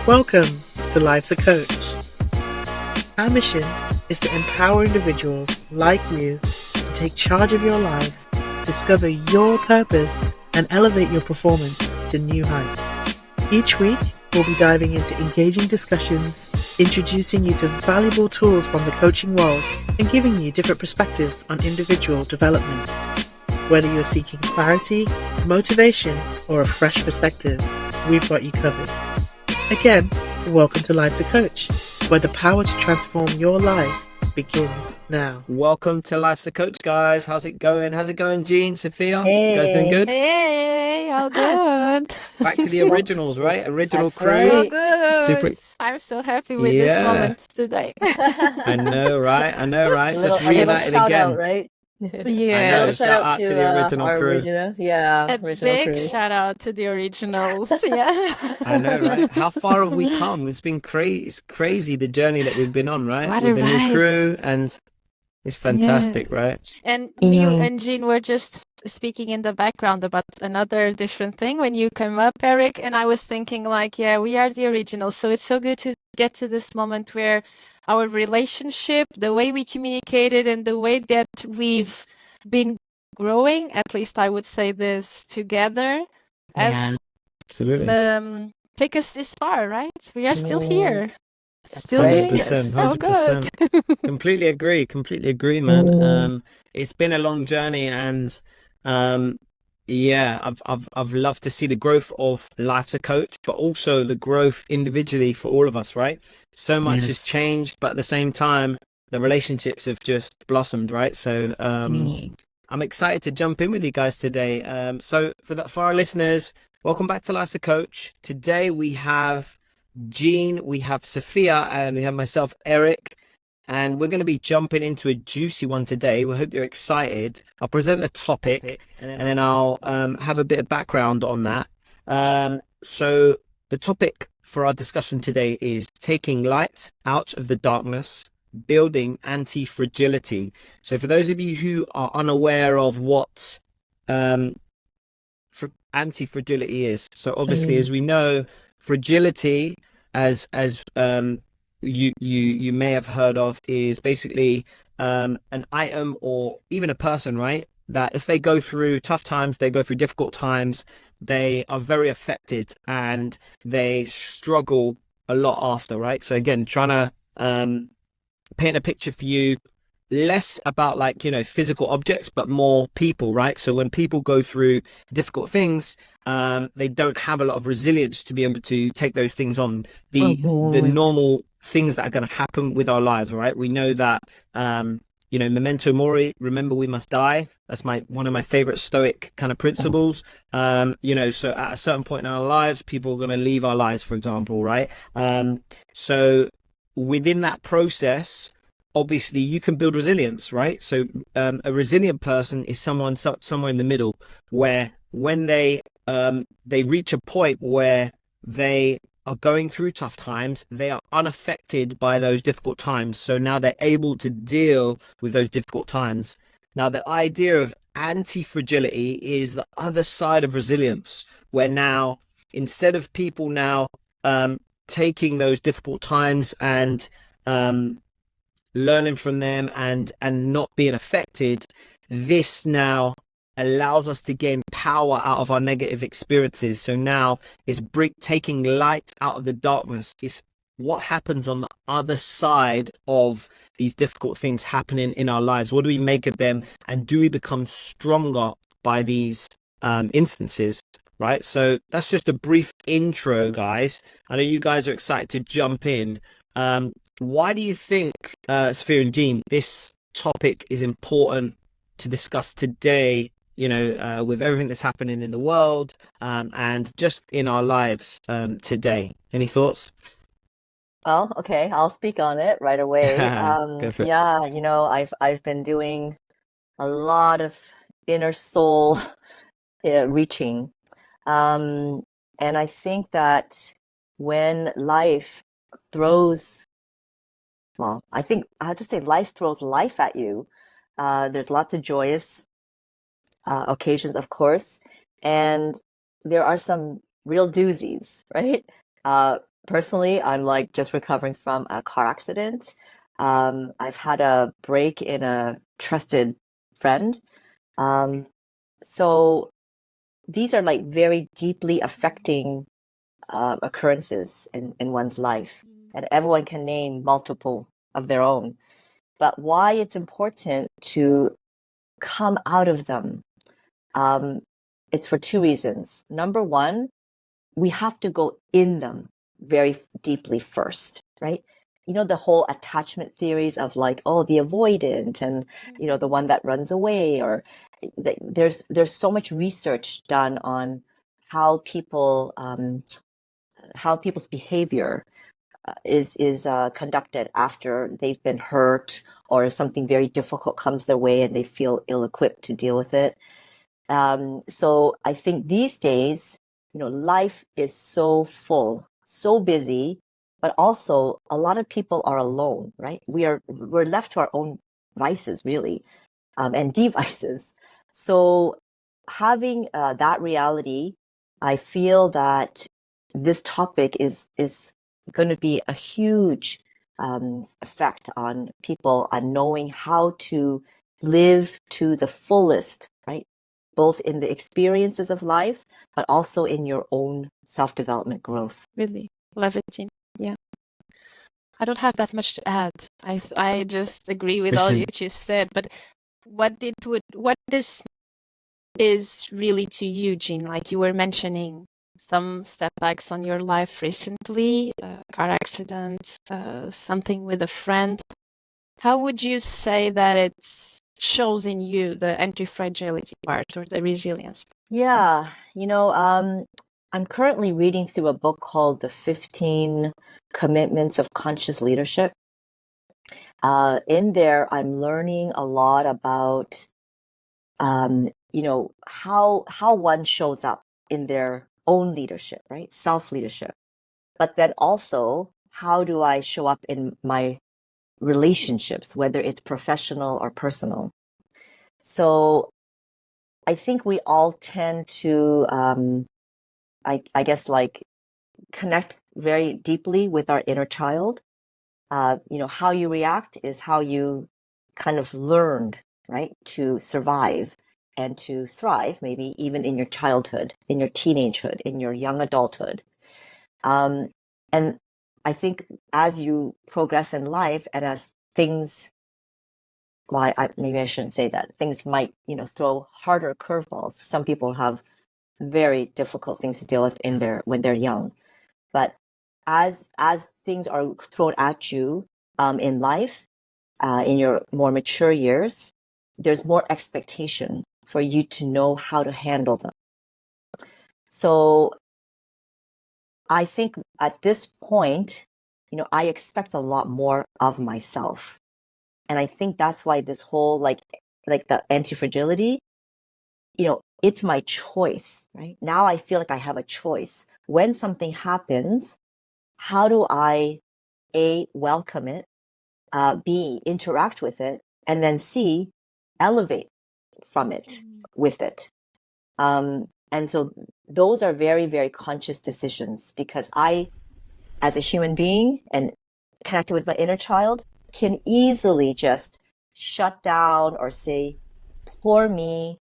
Welcome to Life's a Coach. Our mission is to empower individuals like you to take charge of your life, discover your purpose, and elevate your performance to new heights. Each week, we'll be diving into engaging discussions, introducing you to valuable tools from the coaching world, and giving you different perspectives on individual development. Whether you're seeking clarity, motivation, or a fresh perspective, we've got you covered. Again, welcome to Life's a Coach, where the power to transform your life begins now. Welcome to Life's a Coach, guys. How's it going? How's it going, Jean, Sophia? You guys doing good? Hey, all good. Back to the originals, right? Original That's crew. right. All good. Super. I'm so happy with this Yeah. moment today. I know, right? A little Just reunited shout again. out, right? Yeah. I know. Shout out to the original our crew. original A original big crew. shout out to the originals. Yeah. I know, right? How far have we come? It's been crazy the journey that we've been on, right? What With a the new ride. crew, and it's fantastic, right? And you Yeah. and Jean were just speaking in the background about another different thing when you came up, Eric, and I was thinking like, yeah, we are the originals. So it's so good to get to this moment where our relationship, the way we communicated and the way that we've been growing, at least I would say this together, as Absolutely. take us this far, right? We are still Yeah. here. That's Still right. doing 100%, this. So good. 100%. Completely agree, man. Mm. It's been a long journey, and yeah, I've loved to see the growth of Life's a Coach, but also the growth individually for all of us, right? So much has changed, but at the same time, the relationships have just blossomed, right? So I'm excited to jump in with you guys today. So for our listeners, welcome back to Life's a Coach. Today we have Jean, we have Sophia, and we have myself, Eric, and we're going to be jumping into a juicy one today. We hope you're excited. I'll present the topic, and then I'll have a bit of background on that. So the topic for our discussion today is taking light out of the darkness, building anti-fragility. So for those of you who are unaware of what anti-fragility is, so obviously, as we know, fragility, as you may have heard of, is basically an item or even a person, right? That if they go through tough times, they go through difficult times, they are very affected and they struggle a lot after, right? So again, trying to paint a picture for you, less about physical objects, but more people, right? So when people go through difficult things, they don't have a lot of resilience to be able to take those things on, the normal things that are going to happen with our lives, right? We know that memento mori, remember we must die. That's one of my favorite Stoic kind of principles. So at a certain point in our lives, people are going to leave our lives, for example, right? So within that process, obviously you can build resilience, right? So a resilient person is someone somewhere in the middle, where when they reach a point where they are going through tough times, they are unaffected by those difficult times. So now they're able to deal with those difficult times. Now, the idea of anti-fragility is the other side of resilience, where now, instead of people now taking those difficult times and learning from them and not being affected, this now allows us to gain power out of our negative experiences. So now it's taking light out of the darkness. It's what happens on the other side of these difficult things happening in our lives. What do we make of them, and do we become stronger by these instances? Right? So that's just a brief intro, guys. I know you guys are excited to jump in. Why do you think, Sophia and Jean, this topic is important to discuss today, with everything that's happening in the world and just in our lives today? Any thoughts? Well, okay, I'll speak on it right away. Go for it. Yeah, I've been doing a lot of inner soul reaching. And I think that when life throws, I think I have to say life throws life at you. There's lots of joyous occasions, of course, and there are some real doozies, right? Personally, I'm like just recovering from a car accident. I've had a break in a trusted friend. Um, so these are like very deeply affecting occurrences in one's life, and everyone can name multiple of their own. But why it's important to come out of them, um, it's for two reasons. Number one, we have to go in them very deeply first, right? You know, the whole attachment theories of like, oh, the avoidant and, you know, the one that runs away, or there's so much research done on how how people's behavior is conducted after they've been hurt or something very difficult comes their way and they feel ill-equipped to deal with it. So I think these days, you know, life is so full, so busy, but also a lot of people are alone, right? We're left to our own vices, really, and devices. So having that reality, I feel that this topic is going to be a huge effect on people on knowing how to live to the fullest, right? Both in the experiences of life, but also in your own self-development growth. Really love it, Jean. Yeah. I don't have that much to add. I just agree with all Listen, you said. But what this is really to you, Jean? Like you were mentioning some setbacks on your life recently, car accidents, something with a friend. How would you say that it shows in you the anti-fragility part or the resilience? Yeah, you know, I'm currently reading through a book called The 15 Commitments of Conscious Leadership. In there, I'm learning a lot about, you know, how one shows up in their own leadership, right? Self-leadership. But then also, how do I show up in my relationships, whether it's professional or personal? So I think we all tend to, I guess, like connect very deeply with our inner child. You know, how you react is how you kind of learned, right, to survive and to thrive, maybe even in your childhood, in your teenagehood, in your young adulthood. And I think as you progress in life and as things, well, maybe I shouldn't say that, things might, you know, throw harder curveballs. Some people have very difficult things to deal with when they're young. But as things are thrown at you in life, in your more mature years, there's more expectation for you to know how to handle them. So I think at this point, you know, I expect a lot more of myself. And I think that's why this whole like the anti-fragility, you know, it's my choice, right? Now I feel like I have a choice. When something happens, how do I A, welcome it, B, interact with it, and then C, elevate from it, with it. And so those are very, very conscious decisions because I, as a human being and connected with my inner child, can easily just shut down or say, poor me.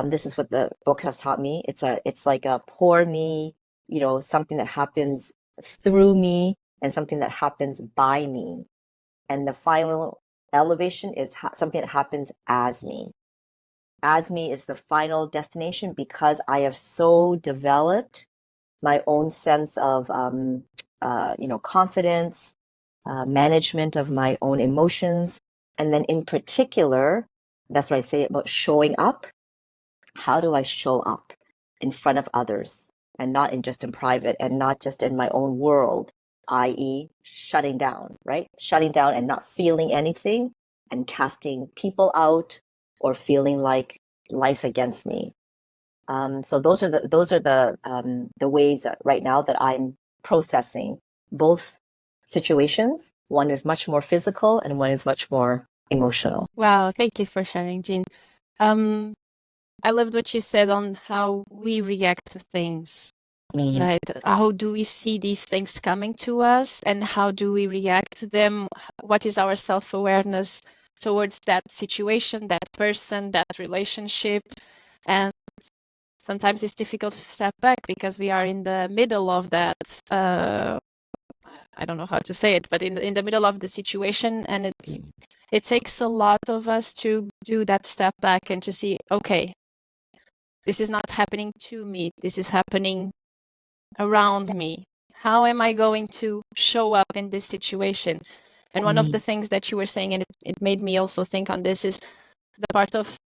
This is what the book has taught me. It's like a poor me, you know, something that happens through me and something that happens by me. And the final elevation is something that happens as me. As me is the final destination because I have so developed my own sense of, you know, confidence, management of my own emotions. And then in particular, that's what I say about showing up. How do I show up in front of others and not just in private and not just in my own world, i.e. shutting down, right? Shutting down and not feeling anything and casting people out or feeling like life's against me. So those are the ways that right now that I'm processing both situations. One is much more physical and one is much more emotional. Wow, thank you for sharing, Jean. I loved what you said on how we react to things. right? How do we see these things coming to us, and how do we react to them? What is our self-awareness towards that situation, that person, that relationship? And sometimes it's difficult to step back because we are in the middle of that. I don't know how to say it, but in the middle of the situation, and it takes a lot of us to do that step back and to see, okay, this is not happening to me. This is happening around me. How am I going to show up in this situation? And one of the things that you were saying, and it made me also think on this, is the part of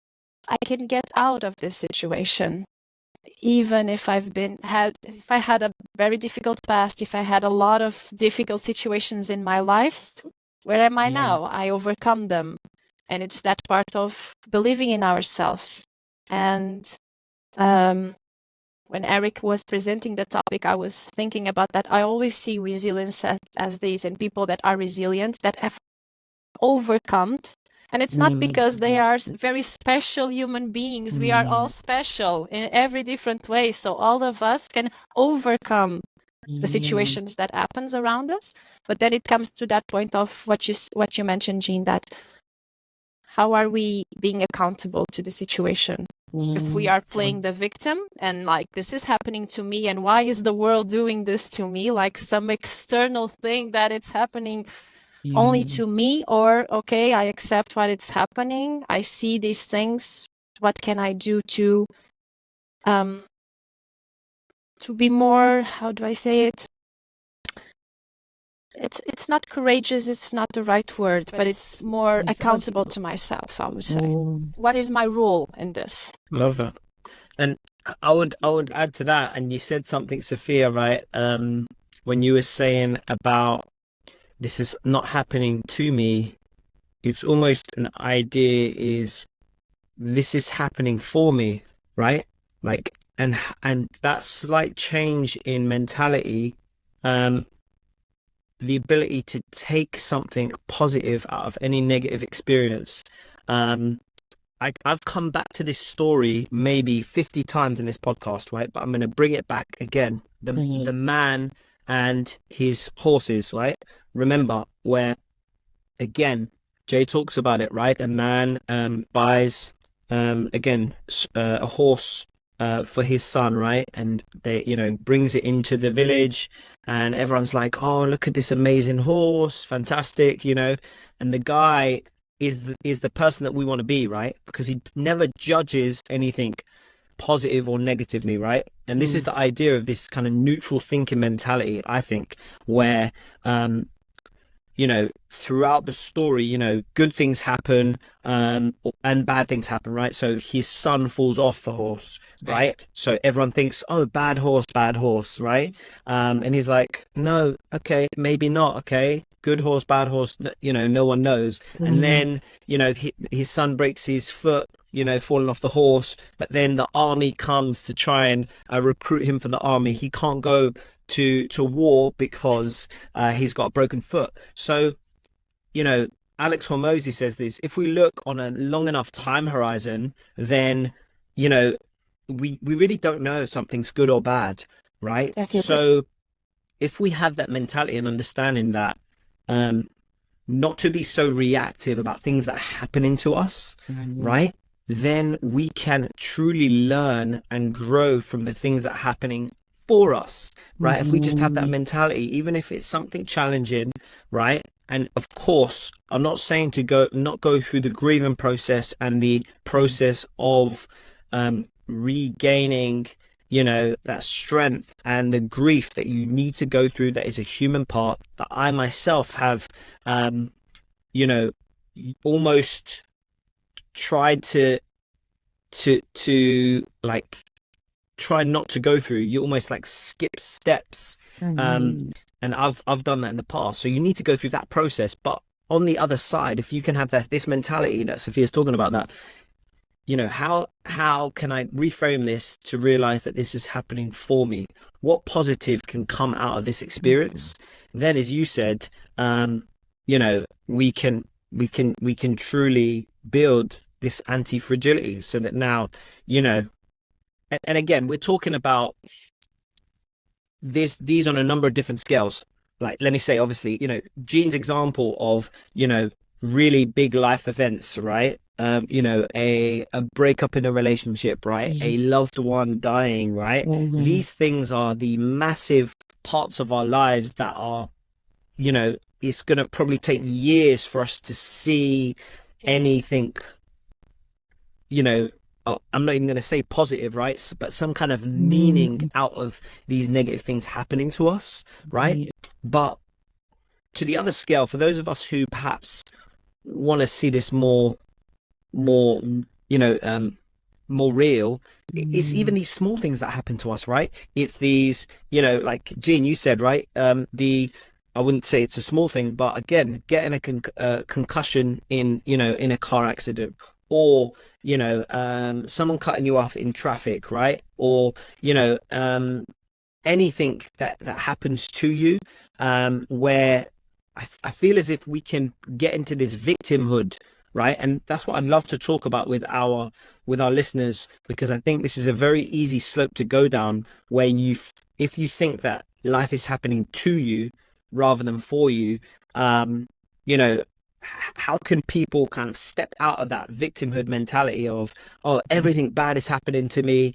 I can get out of this situation. Even if if I had a very difficult past, if I had a lot of difficult situations in my life, where am I now? I overcome them. And it's that part of believing in ourselves. And when Eric was presenting the topic, I was thinking about that. I always see resilience as these, and people that are resilient, that have overcome. And it's not because they are very special human beings. We are all special in every different way. So all of us can overcome the situations that happens around us. But then it comes to that point of what you mentioned, Jean, that how are we being accountable to the situation? If we are playing the victim and like, this is happening to me, and why is the world doing this to me? Like some external thing that it's happening only to me, or okay, I accept what it's happening. I see these things. What can I do to be more, how do I say it? It's not courageous, it's not the right word, but it's more accountable to myself, I would say. What is my role in this? Love that. And I would add to that, and you said something, Sophia, right? When you were saying about this is not happening to me, it's almost an idea is this is happening for me, right? Like, and that slight change in mentality, the ability to take something positive out of any negative experience. I've come back to this story maybe 50 times in this podcast, right? But I'm going to bring it back again. The man and his horses, right? Remember where, again, Jay talks about it, right? A man buys, a horse for his son, right? And they, brings it into the village, and everyone's like, oh, look at this amazing horse, fantastic, and the guy is the person that we want to be, right? Because he never judges anything positive or negatively, right? And this is the idea of this kind of neutral thinking mentality, I think, where throughout the story, good things happen, and bad things happen, right? So his son falls off the horse, right? So everyone thinks, oh, bad horse, right? And he's like, no, okay, maybe not, okay, good horse, bad horse, no one knows. And then, his son breaks his foot, falling off the horse, but then the army comes to try and recruit him for the army. He can't go to war because he's got a broken foot. So, Alex Hormozy says this: if we look on a long enough time horizon, then we really don't know if something's good or bad, right? Definitely. So if we have that mentality and understanding that not to be so reactive about things that are happening to us, right, then we can truly learn and grow from the things that are happening for us, right? If we just have that mentality, even if it's something challenging, right? And of course, I'm not saying to not go through the grieving process and the process of regaining, that strength and the grief that you need to go through. That is a human part that I myself have, almost tried to like try not to go through. You almost like skip steps, and I've done that in the past. So you need to go through that process. But on the other side, if you can have this mentality that Sophia's talking about, that how can I reframe this to realize that this is happening for me? What positive can come out of this experience? Then, as you said, we can truly build this anti-fragility, so that now, and again, we're talking about these on a number of different scales. Like, let me say, obviously, Jean's example of, really big life events, right? A breakup in a relationship, right? A loved one dying, right? These things are the massive parts of our lives that are, it's going to probably take years for us to see anything, I'm not even going to say positive, right? But some kind of meaning out of these negative things happening to us, right? But to the other scale, for those of us who perhaps want to see this more, more real, it's even these small things that happen to us, right? It's these, like Jean, you said, right? I wouldn't say it's a small thing, but again, getting a concussion in a car accident, or someone cutting you off in traffic, right? Or anything that happens to you, where I feel as if we can get into this victimhood, right? And that's what I'd love to talk about with our listeners, because I think this is a very easy slope to go down, where if you think that life is happening to you rather than for you, how can people kind of step out of that victimhood mentality of, oh, everything bad is happening to me,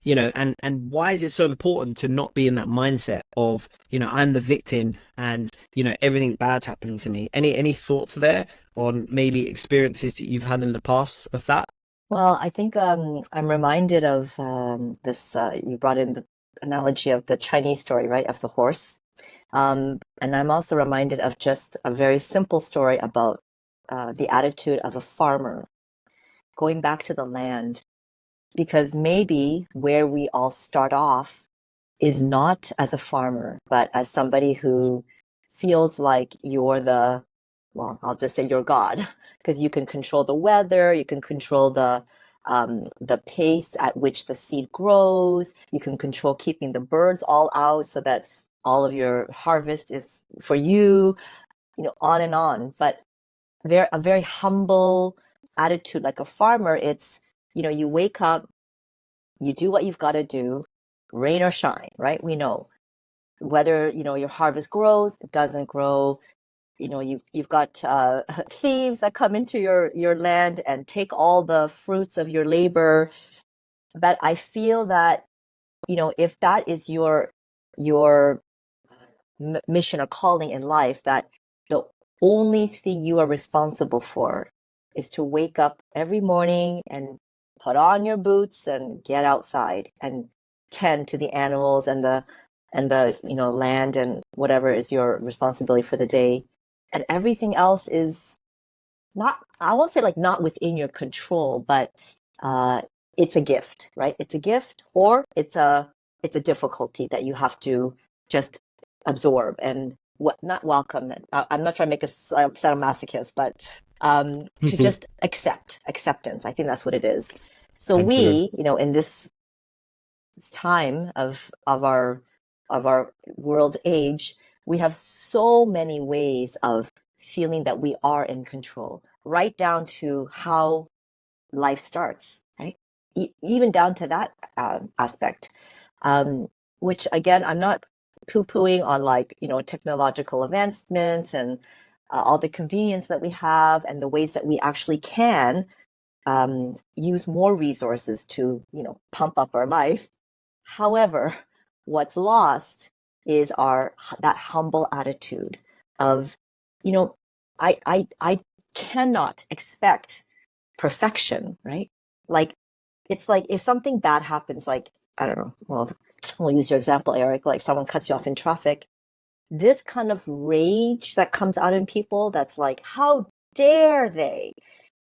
and why is it so important to not be in that mindset of, I'm the victim and, everything bad's happening to me? Any thoughts there on maybe experiences that you've had in the past of that? Well, I think I'm reminded of this. You brought in the analogy of the Chinese story, right, of the horse. And I'm also reminded of just a very simple story about the attitude of a farmer going back to the land, because maybe where we all start off is not as a farmer, but as somebody who feels like well, I'll just say you're God, because you can control the weather, you can control the pace at which the seed grows, you can control keeping the birds all out so that all of your harvest is for you, on and on. But a very humble attitude, like a farmer. It's, you wake up, you do what you've got to do, rain or shine, right? We know whether, your harvest grows, it doesn't grow. You've got thieves that come into your land and take all the fruits of your labor. But I feel that, if that is your mission or calling in life, that the only thing you are responsible for is to wake up every morning and put on your boots and get outside and tend to the animals and the land and whatever is your responsibility for the day. And everything else is not, I won't say like not within your control, but it's a gift, right? It's a gift, or it's a difficulty that you have to just absorb and not welcome. I'm not trying to make a sadomasochist, but to just acceptance. I think that's what it is. So Absolutely. we, in this time of our world age, we have so many ways of feeling that we are in control, right down to how life starts, right? Even down to that aspect, which again, I'm not poo-pooing on, like, technological advancements and all the convenience that we have and the ways that we actually can use more resources to, pump up our life. However, what's lost is that humble attitude of, I cannot expect perfection, right? Like, it's like if something bad happens, like, I don't know, well, we'll use your example, Eric, like someone cuts you off in traffic. This kind of rage that comes out in people, that's like, how dare they?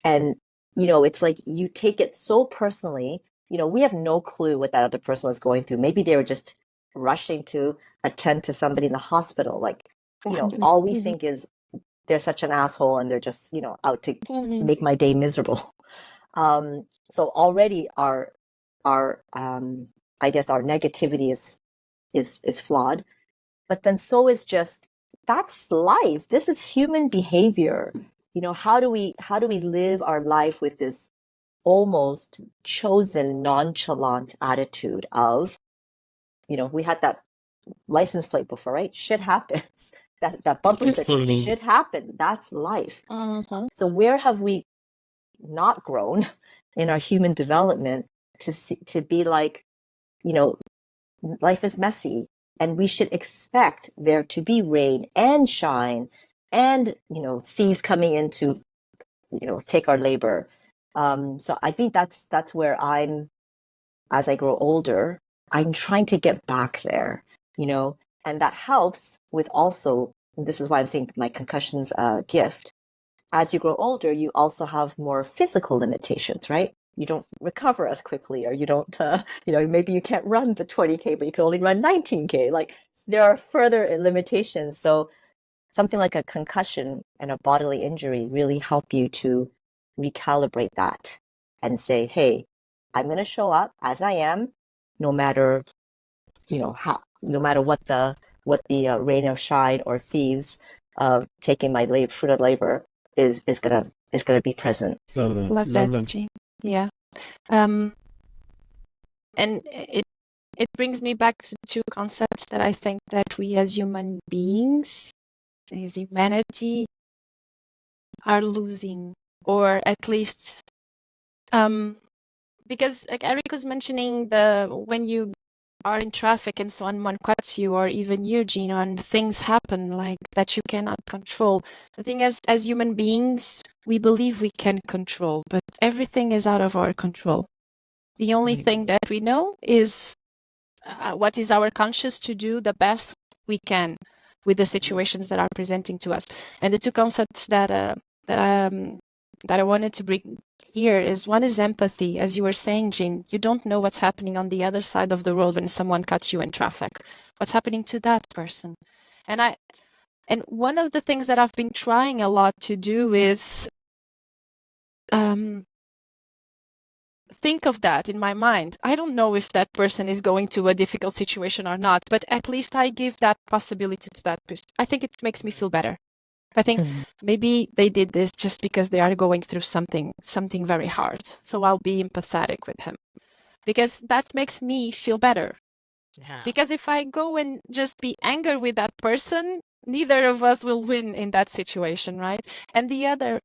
And, it's like you take it so personally. We have no clue what that other person was going through. Maybe they were just rushing to attend to somebody in the hospital. Like, all we think is they're such an asshole and they're just, out to make my day miserable. So already our I guess our negativity is flawed, but then so is just, that's life. This is human behavior. How do we live our life with this almost chosen nonchalant attitude of, we had that license plate before, right? Shit happens. That bumper sticker, shit happen. That's life. Mhm. So where have we not grown in our human development to be like, you know, life is messy, and we should expect there to be rain and shine and, you know, thieves coming in to, you know, take our labor. So I think that's where as I grow older, I'm trying to get back there, you know, and that helps with also, and this is why I'm saying my concussion's a gift. As you grow older, you also have more physical limitations, right? You don't recover as quickly, or you don't, you know, maybe you can't run the 20K, but you can only run 19K. Like, there are further limitations. So something like a concussion and a bodily injury really help you to recalibrate that and say, hey, I'm going to show up as I am, no matter, you know, no matter what the rain or shine or thieves taking my fruit of labor is gonna be present. Love them. Love Love that, them. Jean. Yeah. And it brings me back to two concepts that I think that we as human beings, as humanity, are losing, or at least because like Eric was mentioning, when you are in traffic and someone cuts you, or even you, Gina, and things happen like that you cannot control. The thing is, as human beings, we believe we can control, but everything is out of our control. The only thing that we know is what is our conscious to do the best we can with the situations that are presenting to us. And the two concepts that I wanted to bring here is, one is empathy. As you were saying, Jean, you don't know what's happening on the other side of the road when someone cuts you in traffic. What's happening to that person? And one of the things that I've been trying a lot to do is think of that in my mind. I don't know if that person is going to a difficult situation or not, but at least I give that possibility to that person. I think it makes me feel better. I think maybe they did this just because they are going through something very hard. So I'll be empathetic with him, because that makes me feel better. Yeah. Because if I go and just be angry with that person, neither of us will win in that situation, right? And the other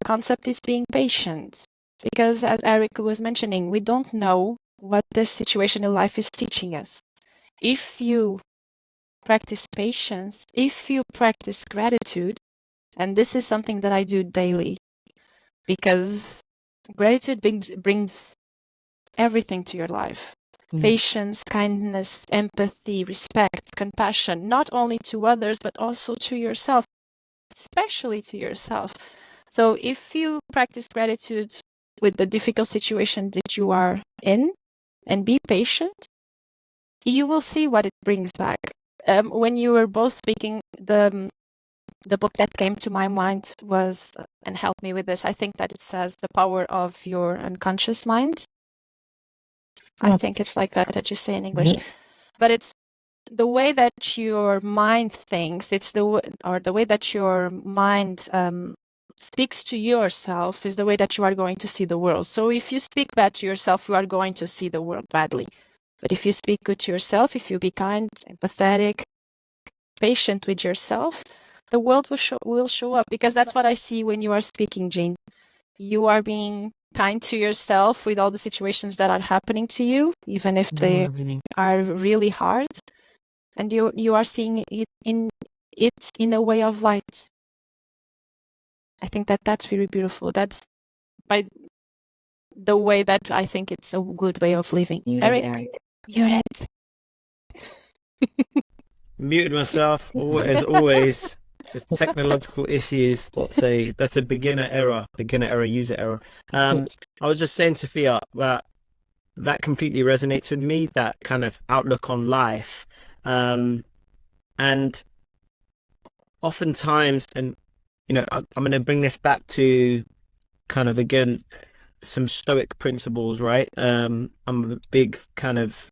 concept is being patient. Because as Eric was mentioning, we don't know what this situation in life is teaching us. If you practice patience, if you practice gratitude, and this is something that I do daily, because gratitude brings everything to your life. Patience, kindness, empathy, respect, compassion, not only to others, but also to yourself, especially to yourself. So if you practice gratitude with the difficult situation that you are in and be patient, you will see what it brings back. When you were both speaking, the book that came to my mind was, and helped me with this, I think that it says The Power of Your Unconscious Mind. I think it's like that you say in English. But it's the way that your mind thinks, the way that your mind speaks to yourself is the way that you are going to see the world. So if you speak bad to yourself, you are going to see the world badly. But if you speak good to yourself, if you be kind, empathetic, patient with yourself, the world will show up. Because that's what I see when you are speaking, Jean. You are being kind to yourself with all the situations that are happening to you, even if they are really hard. And you are seeing it in a way of light. I think that's really beautiful. That's by the way that I think it's a good way of living. Eric. Muted. Muted myself, as always. Just technological issues. That's a beginner error, user error. I was just saying, Sophia, that completely resonates with me, that kind of outlook on life. And oftentimes, and you know, I'm going to bring this back to kind of, again, some Stoic principles, right? I'm a big kind of,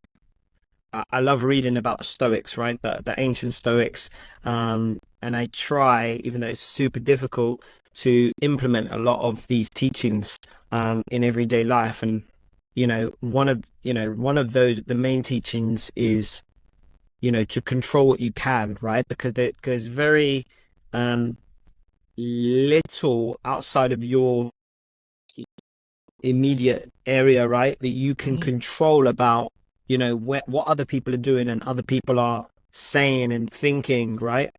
I love reading about Stoics, right? The ancient Stoics. And I try, even though it's super difficult, to implement a lot of these teachings in everyday life. And one of those, the main teachings is to control what you can, right? Because there's very little outside of your immediate area, right, that you can control about, what other people are doing and other people are saying and thinking, right?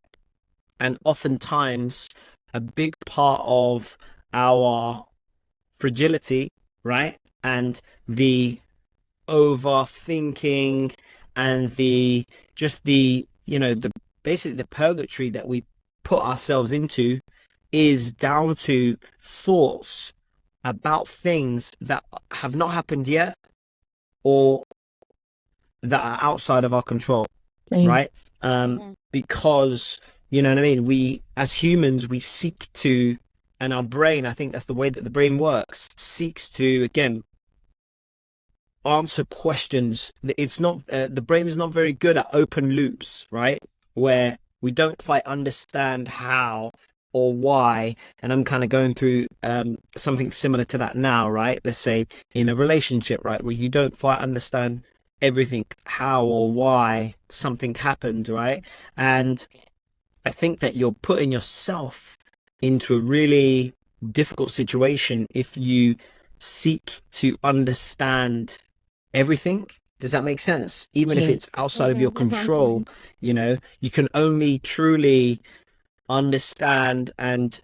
And oftentimes a big part of our fragility, right, and the overthinking and the basically the purgatory that we put ourselves into is down to thoughts about things that have not happened yet or that are outside of our control, right? Because, you know what I mean? We, as humans, we seek to, and our brain, I think that's the way that the brain works, seeks to, again, answer questions. It's not, the brain is not very good at open loops, right? Where we don't quite understand how or why. And I'm kind of going through something similar to that now, right? Let's say in a relationship, right? Where you don't quite understand everything, how or why something happened, right? And I think that you're putting yourself into a really difficult situation if you seek to understand everything. Does that make sense? Even if it's outside of your control, you can only truly understand and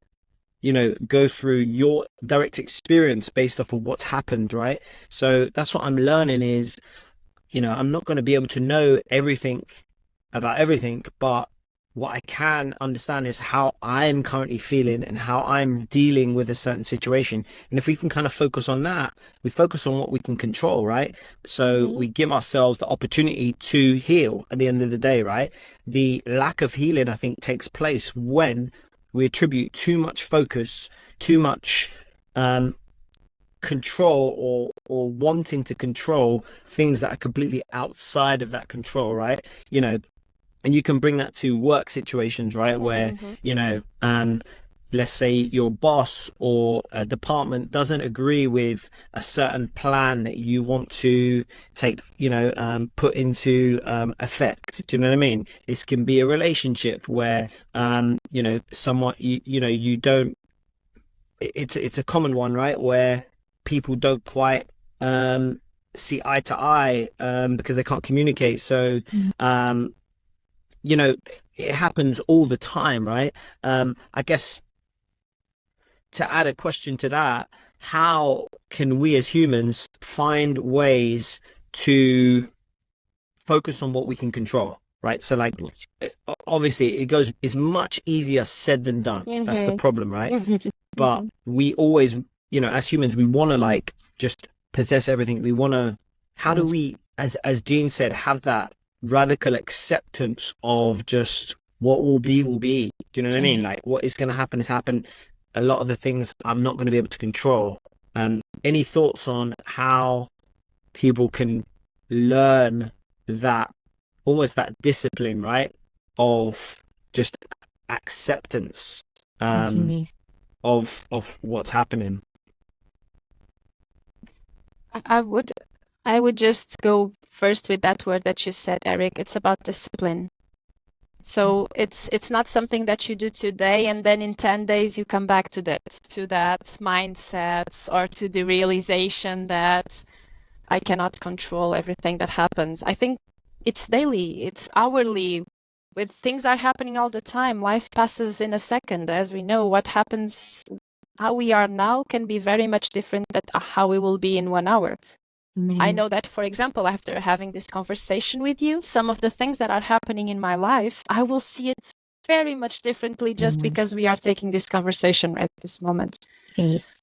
go through your direct experience based off of what's happened, right? So that's what I'm learning is, I'm not going to be able to know everything about everything, but what I can understand is how I'm currently feeling and how I'm dealing with a certain situation. And if we can kind of focus on that, we focus on what we can control, right? So we give ourselves the opportunity to heal at the end of the day, right? The lack of healing, I think, takes place when we attribute too much focus, too much control or wanting to control things that are completely outside of that control, right? And you can bring that to work situations, right? Where, let's say your boss or a department doesn't agree with a certain plan that you want to take, put into effect. Do you know what I mean? This can be a relationship where, someone, you don't, it's a common one, right? Where people don't quite see eye to eye because they can't communicate. So, it happens all the time, right? I guess to add a question to that, how can we as humans find ways to focus on what we can control, right? So like, obviously it's much easier said than done. That's the problem, right? But we always, as humans, we want to like just possess everything. We want to, how do we, as Jean said, have that radical acceptance of just what will be will be? Do you know what I mean? Like what is going to happen is happen. A lot of the things I'm not going to be able to control. Any thoughts on how people can learn that, almost that discipline, right, of just acceptance of what's happening? I would just go first with that word that you said, Eric. It's about discipline. So it's not something that you do today and then in 10 days you come back to that mindset or to the realization that I cannot control everything that happens. I think it's daily, it's hourly. With things are happening all the time. Life passes in a second. As we know, what happens, how we are now can be very much different than how we will be in 1 hour. I know that, for example, after having this conversation with you, some of the things that are happening in my life, I will see it very much differently just because we are taking this conversation right at this moment.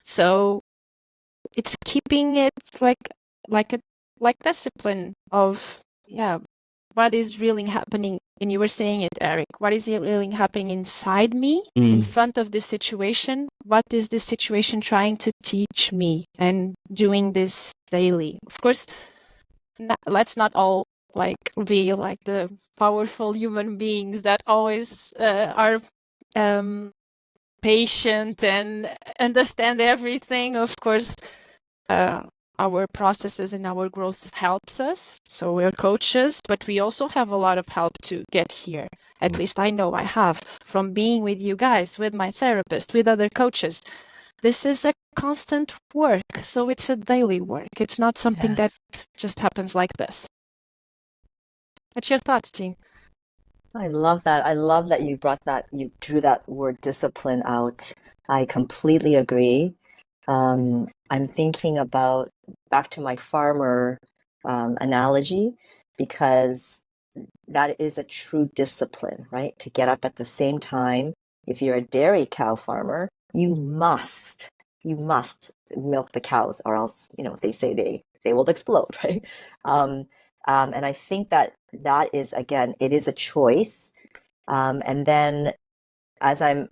So it's keeping it like discipline of, what is really happening. And you were saying it, Eric, what is really happening inside me in front of this situation? What is this situation trying to teach me? And doing this daily. Of course, let's not all be like the powerful human beings that always are patient and understand everything. Of course, our processes and our growth helps us. So we're coaches, but we also have a lot of help to get here. At least I know I have, from being with you guys, with my therapist, with other coaches. This is a constant work. So it's a daily work. It's not something that just happens like this. What's your thoughts, Jean? I love that. I love that you drew that word discipline out. I completely agree. I'm thinking about back to my farmer analogy, because that is a true discipline, right? To get up at the same time. If you're a dairy cow farmer, you must milk the cows, or else, they say they will explode, right? And I think that is, again, it is a choice. And then, as I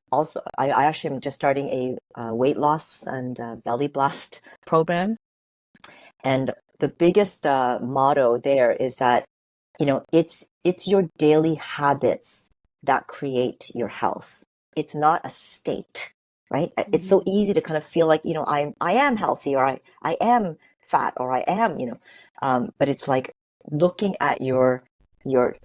actually am just starting a weight loss and belly blast program. And the biggest motto there is that, it's your daily habits that create your health. It's not a state, right? It's so easy to kind of feel like, I am healthy, or I am fat, or I am, but it's like looking at your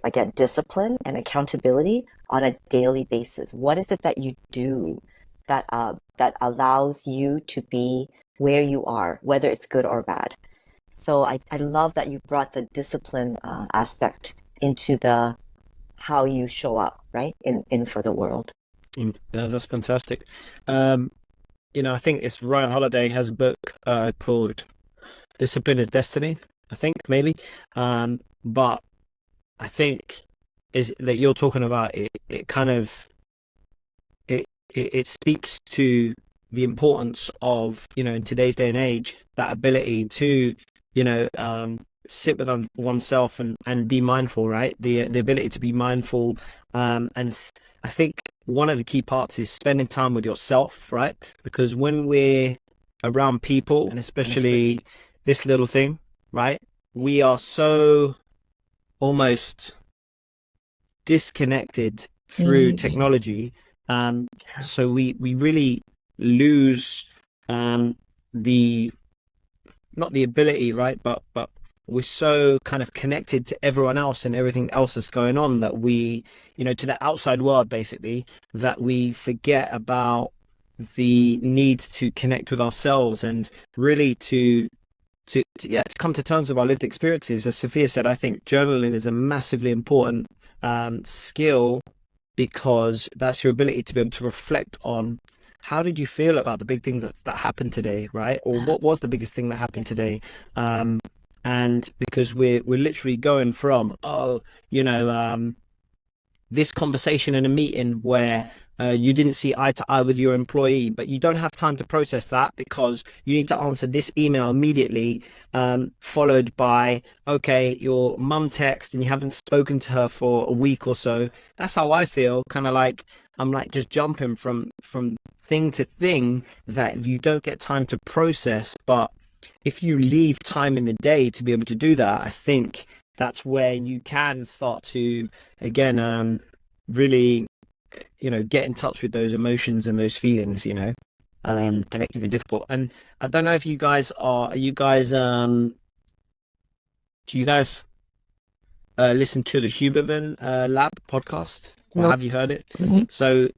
again, discipline and accountability on a daily basis. What is it that you do that allows you to be where you are, whether it's good or bad? So I love that you brought the discipline aspect into the how you show up, right, in for the world. That's fantastic. I think it's Ryan Holiday has a book called Discipline is Destiny, I think, maybe. But I think is that you're talking about it kind of it speaks to the importance of, in today's day and age, that ability to, sit with oneself and be mindful, right? The ability to be mindful. And I think one of the key parts is spending time with yourself, right? Because when we're around people, and especially this little thing, right, we are so almost disconnected through technology. So we really lose not the ability, right? But we're so kind of connected to everyone else and everything else that's going on, that we, to the outside world, basically, that we forget about the need to connect with ourselves, and really to come to terms with our lived experiences. As Sophia said, I think journaling is a massively important skill, because that's your ability to be able to reflect on how did you feel about the big thing that happened today, right? Or what was the biggest thing that happened today? And because we're literally going from, this conversation in a meeting where you didn't see eye to eye with your employee, but you don't have time to process that because you need to answer this email immediately, followed by, okay, your mum text and you haven't spoken to her for a week or so. That's how I feel, kind of like I'm like just jumping from thing to thing that you don't get time to process. But if you leave time in the day to be able to do that, I think that's where you can start to, again, really, get in touch with those emotions and those feelings, and it can be difficult. And I don't know if you guys do you guys listen to the Huberman Lab podcast? Or No. have you heard it? So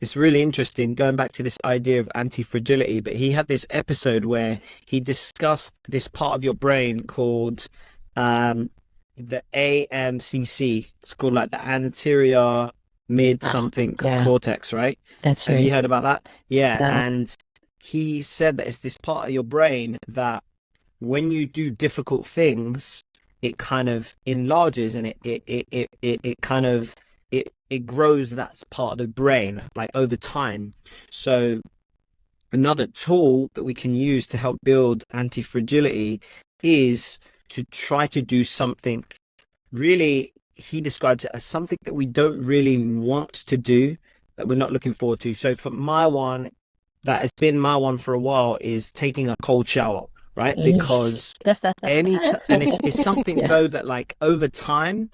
it's really interesting, going back to this idea of anti-fragility, but he had this episode where he discussed this part of your brain called the AMCC. It's called like the anterior mid something cortex, right? That's Have right. you heard about that? Yeah. Yeah. And he said that it's this part of your brain that when you do difficult things, it kind of enlarges, and it grows that part of the brain, like, over time. So another tool that we can use to help build anti-fragility is to try to do something really, he describes it as something that we don't really want to do, that we're not looking forward to. So for my one, that has been my one for a while, is taking a cold shower, right? Because and it's something though that, like, over time,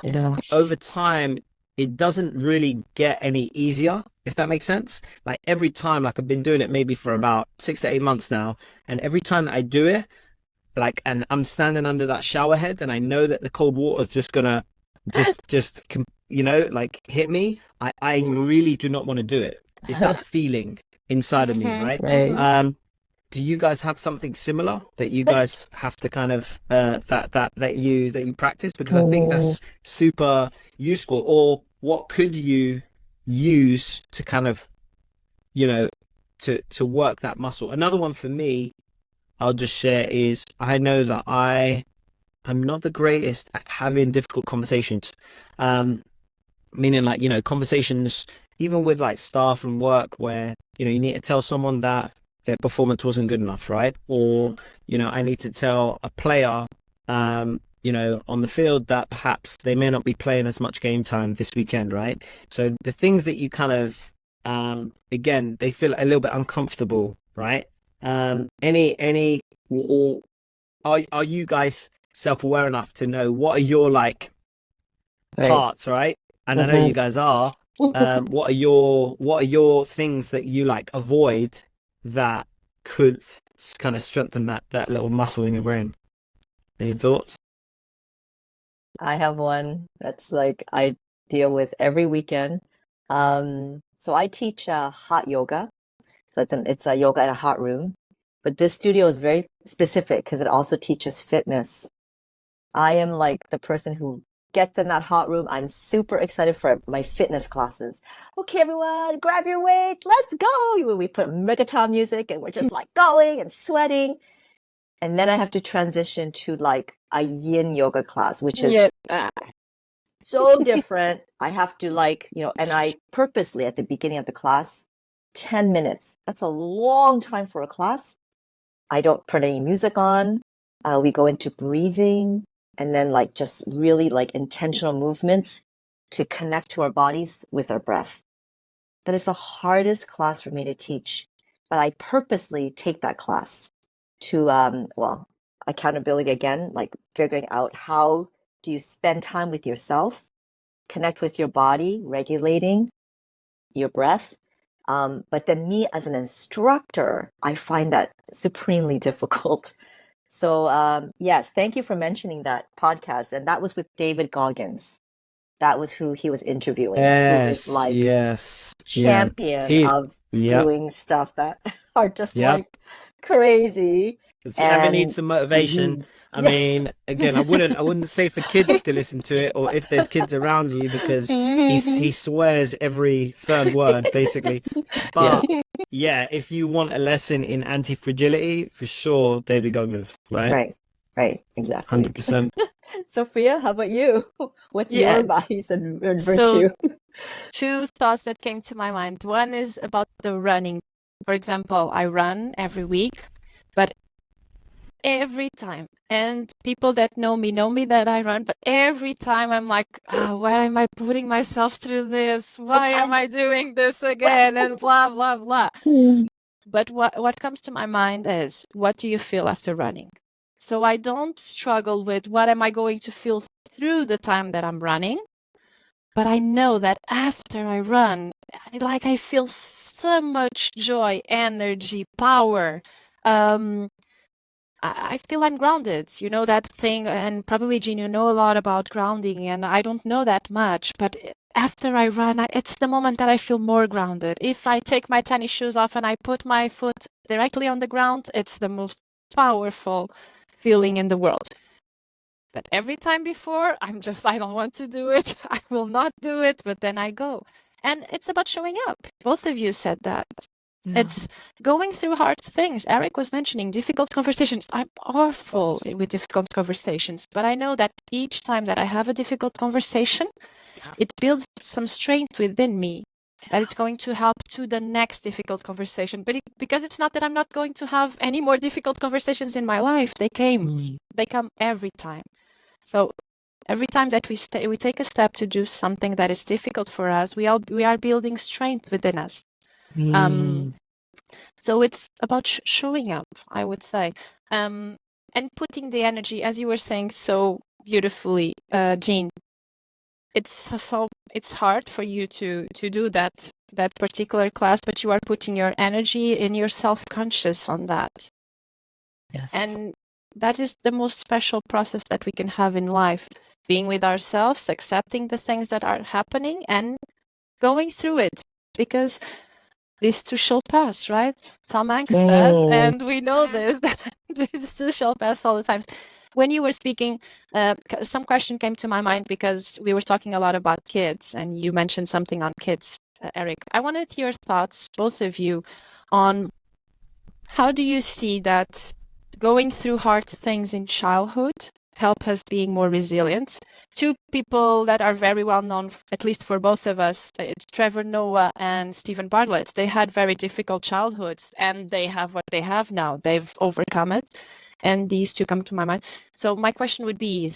it doesn't really get any easier, if that makes sense. Like, every time, like, I've been doing it maybe for about 6 to 8 months now, and every time that I do it, and I'm standing under that shower head, and I know that the cold water is just gonna like hit me. I really do not want to do it. It's that feeling inside of me, right? Right. Do you guys have something similar that you guys have to kind of that you practice? Because I think that's super useful. Or what could you use to kind of, to work that muscle? Another one for me, I'll just share, is I know that I'm not the greatest at having difficult conversations. Meaning, like, conversations even with like staff and work, where you need to tell someone that their performance wasn't good enough, right? Or I need to tell a player on the field that perhaps they may not be playing as much game time this weekend, right? So the things that you kind of again, they feel a little bit uncomfortable, right? Any or are you guys self-aware enough to know what are your like parts, right? And I know you guys are. What are your things that you like avoid that could kind of strengthen that little muscle in your brain? Any thoughts? I have one that's like I deal with every weekend. So I teach hot yoga. So it's a yoga in a hot room. But this studio is very specific because it also teaches fitness. I am like the person who gets in that hot room. I'm super excited for my fitness classes. Okay, everyone, grab your weight. Let's go. We put reggaeton music and we're just like going and sweating. And then I have to transition to like a yin yoga class, which is so different. I have to like, and I purposely at the beginning of the class, 10 minutes. That's a long time for a class. I don't put any music on. We go into breathing and then like just really like intentional movements to connect to our bodies with our breath. That is the hardest class for me to teach, but I purposely take that class to, accountability again, like figuring out how do you spend time with yourself, connect with your body, regulating your breath. But then me as an instructor, I find that supremely difficult. So yes, thank you for mentioning that podcast. And that was with David Goggins. That was who he was interviewing. Who is like champion of doing stuff that are just like crazy. If you ever need some motivation, I mean, again, I wouldn't say for kids to listen to it, or if there's kids around you, because he swears every third word basically. But yeah, if you want a lesson in anti-fragility, for sure, David Goggins, right? Right, exactly. 100%. Sophia, how about you? What's your vice and virtue? So, two thoughts that came to my mind. One is about the running. For example, I run every week, but every time, and people that know me that I run, but every time I'm like, why am I putting myself through this? Why am I doing this again? And blah, blah, blah. But what comes to my mind is, what do you feel after running? So I don't struggle with what am I going to feel through the time that I'm running, but I know that after I run, I feel so much joy, energy, power. I feel I'm grounded, that thing, and probably, Jean, you know a lot about grounding, and I don't know that much, but after I run, it's the moment that I feel more grounded. If I take my tennis shoes off and I put my foot directly on the ground, it's the most powerful feeling in the world. But every time before, I don't want to do it. I will not do it, but then I go. And it's about showing up. Both of you said that. It's going through hard things. Eric was mentioning difficult conversations. I'm awful with difficult conversations, but I know that each time that I have a difficult conversation, it builds some strength within me, that it's going to help to the next difficult conversation. But because it's not that I'm not going to have any more difficult conversations in my life, they come every time. So every time that we take a step to do something that is difficult for us, we are building strength within us. So it's about showing up, I would say, and putting the energy, as you were saying so beautifully, Jean. It's hard for you to do that particular class, but you are putting your energy and your self-conscious on that. Yes. And that is the most special process that we can have in life. Being with ourselves, accepting the things that are happening and going through it. Because this too shall pass, right? Tom Hanks said, and we know this, that this too shall pass all the time. When you were speaking, some question came to my mind because we were talking a lot about kids, and you mentioned something on kids, Eric. I wanted your thoughts, both of you, on how do you see that going through hard things in childhood help us being more resilient? Two people that are very well known, at least for both of us, it's Trevor Noah and Stephen Bartlett. They had very difficult childhoods and they have what they have now. They've overcome it. And these two come to my mind. So my question would be,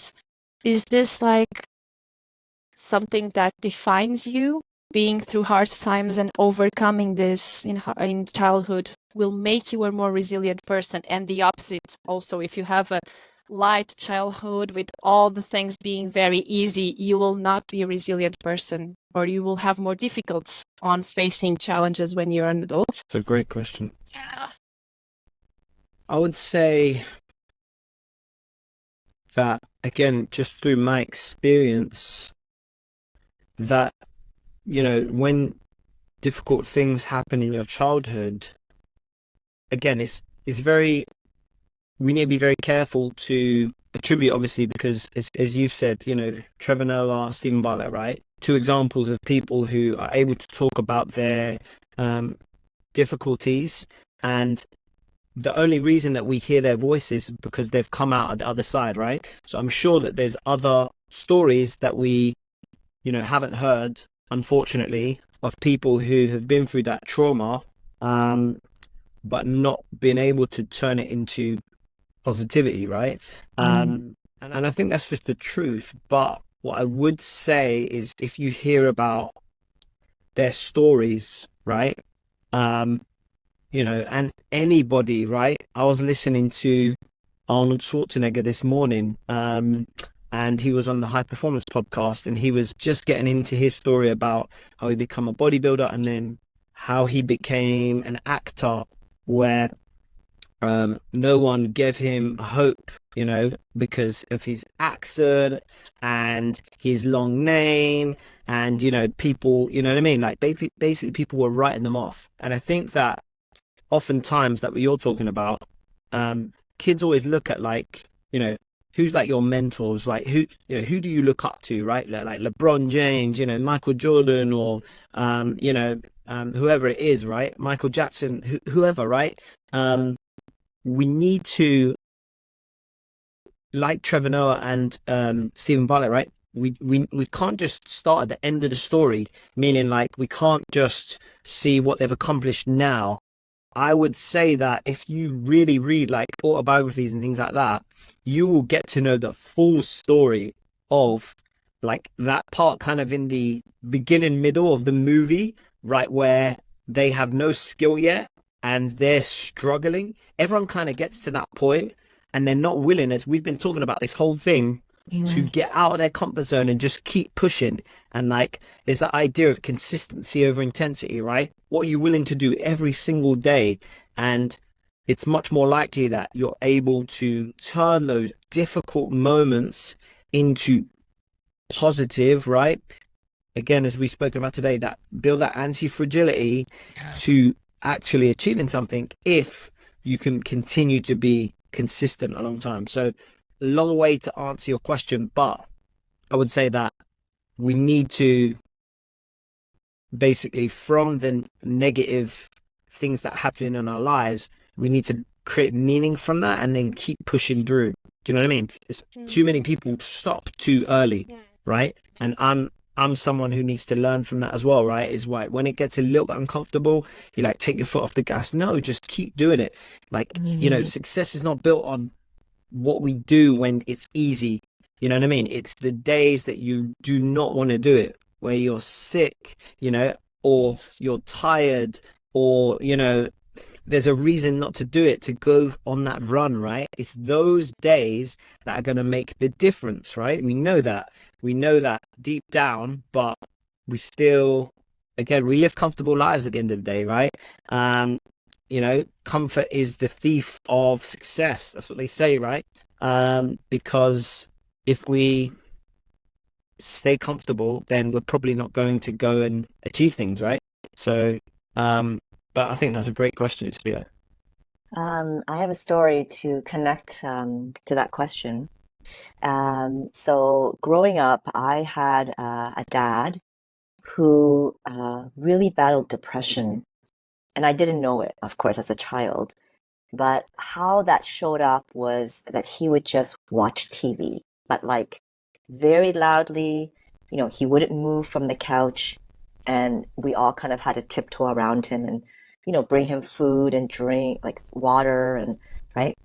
is this like something that defines you? Being through hard times and overcoming this in childhood will make you a more resilient person. And the opposite also, if you have a light childhood with all the things being very easy, you will not be a resilient person, or you will have more difficulties on facing challenges when you're an adult. It's a great question. Yeah. I would say that, again, just through my experience, that, you know, when difficult things happen in your childhood, again, it's very, we need to be very careful to attribute, obviously, because as you've said, you know, Trevor Noah, Stephen Bartlett, right? Two examples of people who are able to talk about their difficulties, and the only reason that we hear their voices is because they've come out at the other side, right? So I'm sure that there's other stories that we, you know, haven't heard, unfortunately, of people who have been through that trauma, but not been able to turn it into positivity, right? And I think that's just the truth. But what I would say is, if you hear about their stories, right? You know, and anybody, right? I was listening to Arnold Schwarzenegger this morning, and he was on the High Performance podcast, and he was just getting into his story about how he became a bodybuilder and then how he became an actor, where no one gave him hope, you know, because of his accent and his long name, and, you know, people, you know what I mean? Like, basically people were writing them off. And I think that oftentimes, that what you're talking about, kids always look at, like, you know, who's like your mentors, like who do you look up to, right? Like LeBron James, you know, Michael Jordan, or you know, whoever it is, right? Michael Jackson, whoever, right? We need to, like Trevor Noah and Stephen Bartlett, right? We can't just start at the end of the story, meaning like we can't just see what they've accomplished now. I would say that if you really read like autobiographies and things like that, you will get to know the full story of like that part kind of in the beginning, middle of the movie, right, where they have no skill yet and they're struggling. Everyone kind of gets to that point and they're not willing, as we've been talking about this whole thing, to get out of their comfort zone and just keep pushing. And like, there's that idea of consistency over intensity, right? What are you willing to do every single day? And it's much more likely that you're able to turn those difficult moments into positive, right? Again, as we spoke about today, that build that anti-fragility to actually achieving something, if you can continue to be consistent a long time. So, long way to answer your question, but I would say that we need to basically, from the negative things that happen in our lives, we need to create meaning from that and then keep pushing through. Do you know what I mean? It's too many people stop too early, right? And I'm someone who needs to learn from that as well, right? Is why when it gets a little bit uncomfortable, you like take your foot off the gas. No, just keep doing it. Like, you know, success is not built on what we do when it's easy. You know what I mean? It's the days that you do not want to do it, where you're sick, you know, or you're tired, or, you know, there's a reason not to do it, to go on that run, right? It's those days that are going to make the difference, right? We know that deep down, but we still, again, we live comfortable lives at the end of the day, right? comfort is the thief of success. That's what they say, right? Because if we stay comfortable, then we're probably not going to go and achieve things, right? So, but I think that's a great question, Julia. I have a story to connect to that question. So growing up, I had a dad who really battled depression, and I didn't know it, of course, as a child. But how that showed up was that he would just watch TV, but like very loudly. He wouldn't move from the couch, and we all kind of had to tiptoe around him and, bring him food and drink, like water, and right.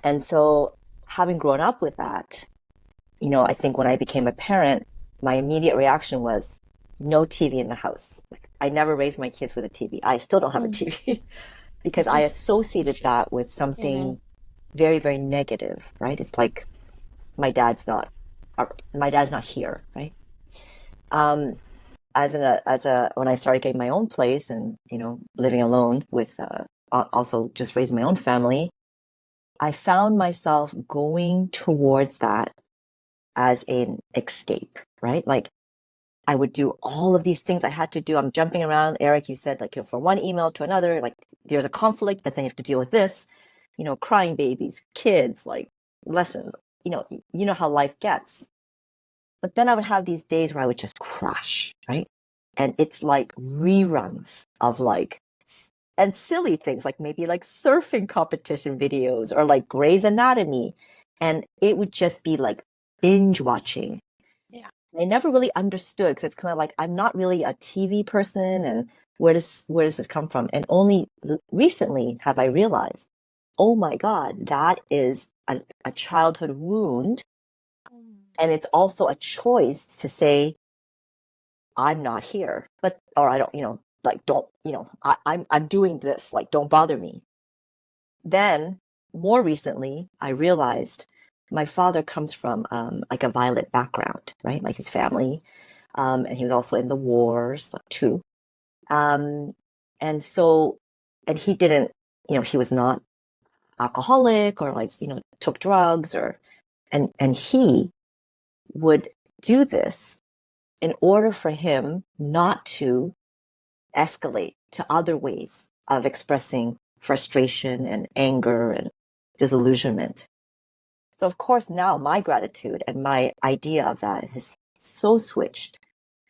And so, having grown up with that, I think when I became a parent, my immediate reaction was no TV in the house. Like, I never raised my kids with a TV. I still don't have a TV because I associated that with something very, very negative, right? It's like my dad's not here, right? When I started getting my own place and living alone with also just raising my own family, I found myself going towards that as an escape, right? Like I would do all of these things I had to do. I'm jumping around. Eric, you said like from one email to another, like there's a conflict, but then you have to deal with this, crying babies, kids, like lessons, you know how life gets. But then I would have these days where I would just crash, right? And it's like reruns of and silly things like maybe like surfing competition videos or like Grey's Anatomy. And it would just be like binge watching. Yeah. I never really understood because it's kind of like I'm not really a TV person, and where does this come from? And only recently have I realized, oh my God, that is a childhood wound, and it's also a choice to say, I'm not here, or I don't, like don't, I'm doing this, like don't bother me. Then more recently, I realized my father comes from like a violent background, right? Like his family. And he was also in the wars too. And so, and he didn't, he was not alcoholic or like, took drugs and he would do this in order for him not to escalate to other ways of expressing frustration and anger and disillusionment. So of course now my gratitude and my idea of that has so switched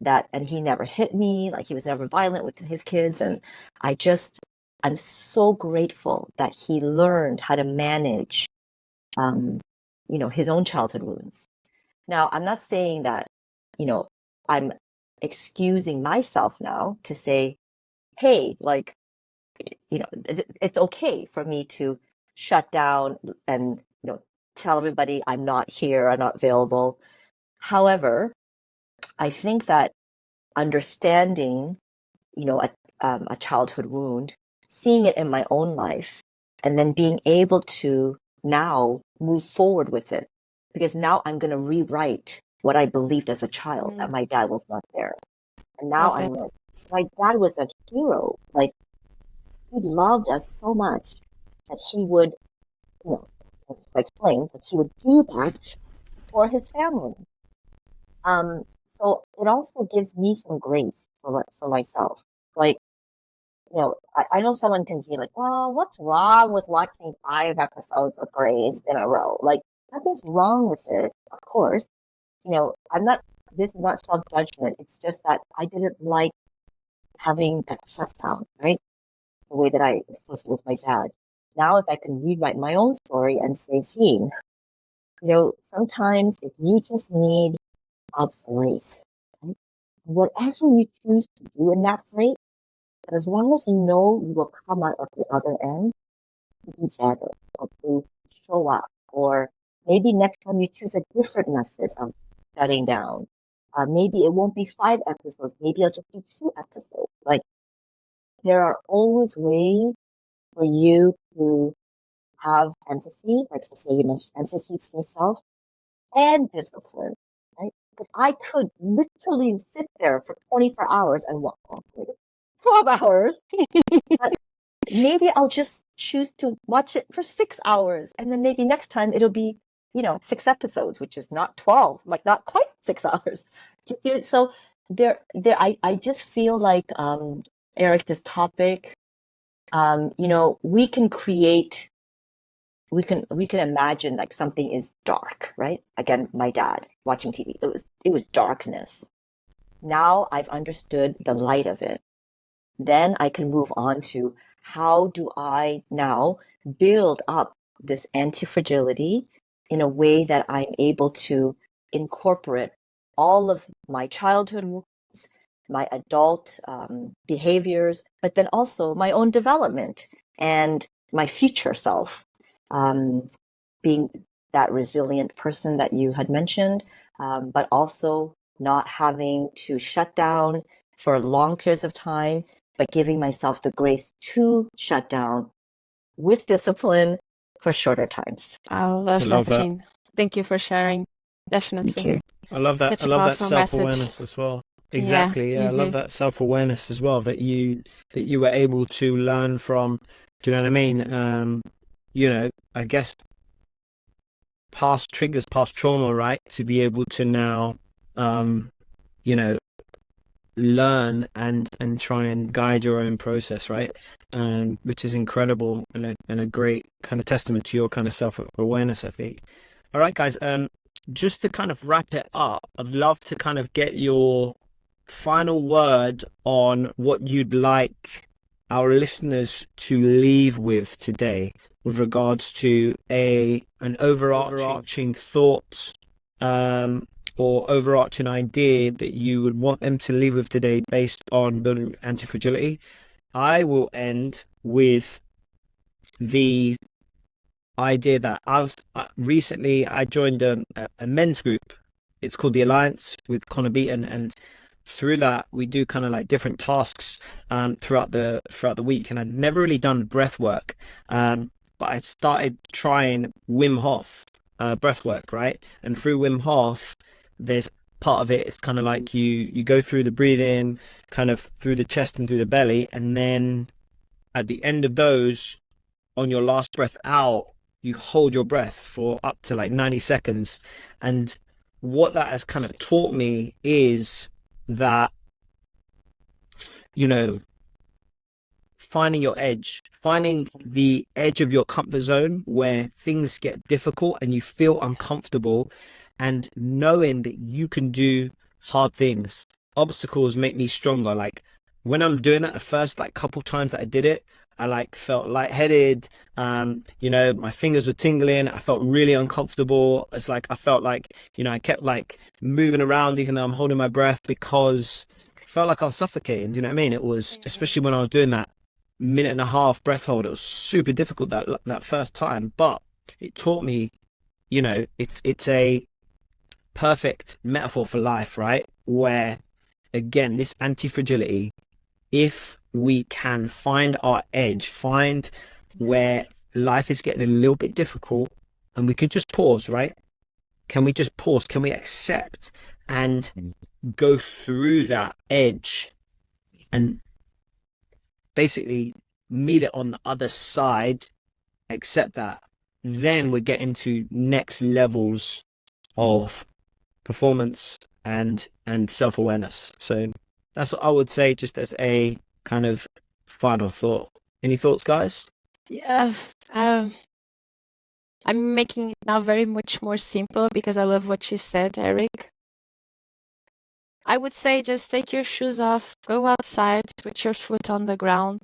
and he never hit me, like he was never violent with his kids. And I'm so grateful that he learned how to manage, his own childhood wounds. Now, I'm not saying that, I'm excusing myself now to say, hey, like, it's okay for me to shut down and, tell everybody I'm not here, I'm not available. However, I think that understanding, a childhood wound, seeing it in my own life, and then being able to now move forward with it, because now I'm going to rewrite what I believed as a child, that my dad was not there. And now I'm like, my dad was a hero. Like, he loved us so much that he would, let's explain, that he would do that for his family. So it also gives me some grace for myself. Like, I know someone can say like, well, what's wrong with watching 5 episodes of Grey's in a row? Like, nothing's wrong with it, of course. This is not self-judgment. It's just that I didn't like having that shutdown, right? The way that I associate with my dad. Now, if I can rewrite my own story and say, Zine, sometimes if you just need a break, right? Whatever you choose to do in that break, but as long as you know you will come out of the other end, to do better, or to show up, or maybe next time you choose a different method of shutting down. Maybe it won't be 5 episodes. Maybe it'll just be 2 episodes. Like, there are always ways for you to have empathy, like to say you must empathy to yourself, and discipline, right? Because I could literally sit there for 24 hours and 12 hours, but maybe I'll just choose to watch it for 6 hours, and then maybe next time it'll be, 6 episodes, which is not 12, like not quite 6 hours. So I just feel like, Eric, this topic, we can create, we can imagine like something is dark, right? Again, my dad watching TV, it was darkness. Now I've understood the light of it. Then I can move on to how do I now build up this anti-fragility in a way that I'm able to incorporate all of my childhood wounds, my adult behaviors, but then also my own development and my future self, being that resilient person that you had mentioned, but also not having to shut down for long periods of time, but giving myself the grace to shut down with discipline for shorter times. I love I love that, that. Jean. Thank you for sharing. Definitely. Too. I love that. Such I a love that powerful message. self-awareness as well. Exactly. Yeah, Yeah, I you love do. that self-awareness as well that you were able to learn from. Do you know what I mean? I guess past triggers, past trauma, right? To be able to now, you know, learn and try and guide your own process, right? Which is incredible and a great kind of testament to your kind of self-awareness, I think. All right, guys. Just to kind of wrap it up, I'd love to kind of get your final word on what you'd like our listeners to leave with today with regards to an overarching thought, or overarching idea that you would want them to leave with today based on building anti-fragility. I will end with the idea that I've recently I joined a men's group. It's called the Alliance with Connor Beaton, and through that we do kind of like different tasks throughout the week. And I'd never really done breath work, but I started trying Wim Hof breath work, right? And through Wim Hof, there's part of it. It's kind of like you go through the breathing, kind of through the chest and through the belly, and then at the end of those, on your last breath out, you hold your breath for up to like 90 seconds. And what that has kind of taught me is that, finding your edge, finding the edge of your comfort zone where things get difficult and you feel uncomfortable, and knowing that you can do hard things. Obstacles make me stronger. Like when I'm doing that, the first like couple times that I did it, I like felt lightheaded. My fingers were tingling. I felt really uncomfortable. It's like I felt like, I kept like moving around even though I'm holding my breath because I felt like I was suffocating. Do you know what I mean? It was, especially when I was doing that minute and a half breath hold, it was super difficult that first time. But it taught me, it's a perfect metaphor for life, right? Where again, this anti-fragility, if we can find our edge, find where life is getting a little bit difficult, and we can just pause, right? Can we just pause? Can we accept and go through that edge and basically meet it on the other side, accept that? Then we're getting to next levels of performance and self-awareness. So that's what I would say, just as a kind of final thought. Any thoughts, guys? Yeah. I'm making it now very much more simple because I love what you said, Eric. I would say just take your shoes off, go outside, put your foot on the ground,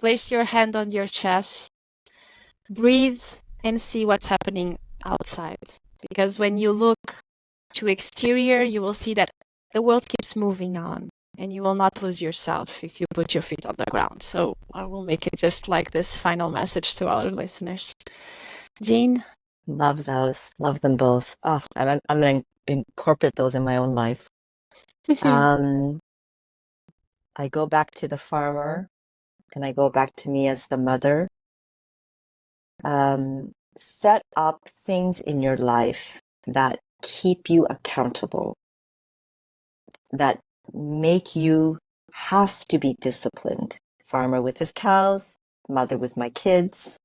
place your hand on your chest, breathe, and see what's happening outside. Because when you look to exterior, you will see that the world keeps moving on, and you will not lose yourself if you put your feet on the ground. So I will make it just like this final message to our listeners. Jean? Love those. Love them both. Oh, I'm going to incorporate those in my own life. I go back to the farmer, and I go back to me as the mother. Set up things in your life that keep you accountable, that make you have to be disciplined. Farmer with his cows, mother with my kids,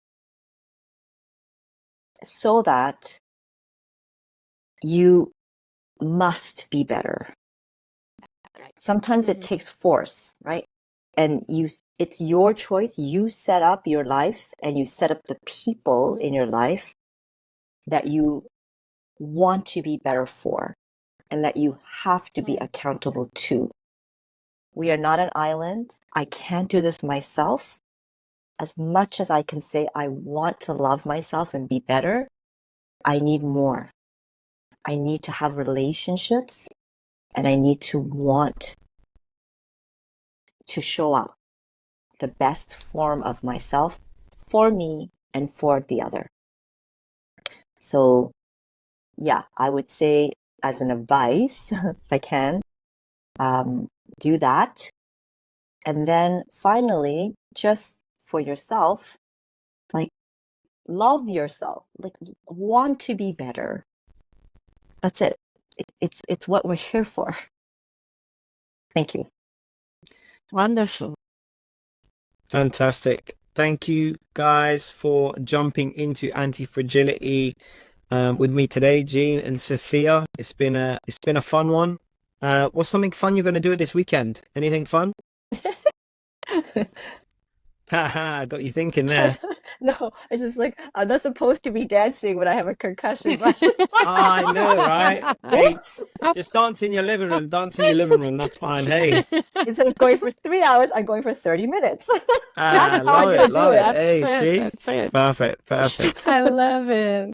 so that you must be better. Sometimes it takes force, right? And it's your choice. You set up your life and you set up the people in your life that you want to be better for and that you have to be accountable to. We are not an island. I can't do this myself. As much as I can say I want to love myself and be better, I need more. I need to have relationships and I need to want to show up the best form of myself for me and for the other. So, yeah, I would say as an advice, if I can, do that. And then finally, just for yourself, like love yourself, like want to be better. That's it. It's what we're here for. Thank you. Wonderful. Fantastic. Thank you guys for jumping into anti-fragility with me today, Jean and Sophia. It's been a fun one. What's something fun you're going to do this weekend? Anything fun? Haha, got you thinking there. No, it's just like I'm not supposed to be dancing when I have a concussion. I know, right? Hey, just dance in your living room. Dance in your living room. That's fine. Hey, Instead of going for 3 hours, I'm going for 30 minutes. love it, love it. Hey, That's see, That's it. perfect, perfect. I love it.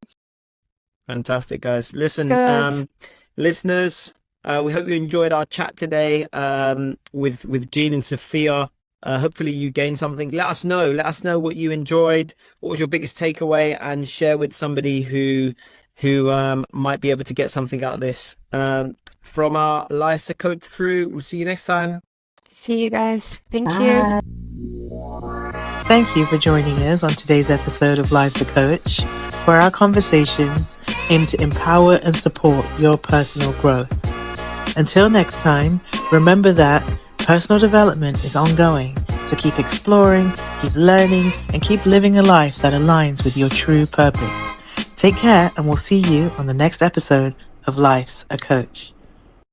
Fantastic, guys. Listen, Good. listeners, we hope you enjoyed our chat today with Jean and Sophia. Hopefully you gained something. Let us know. Let us know what you enjoyed. What was your biggest takeaway, and share with somebody who might be able to get something out of this. From our Life's a Coach crew, we'll see you next time. See you guys. Thank you. Thank you for joining us on today's episode of Life's a Coach, where our conversations aim to empower and support your personal growth. Until next time, remember that personal development is ongoing, so keep exploring, keep learning, and keep living a life that aligns with your true purpose. Take care, and we'll see you on the next episode of Life's a Coach.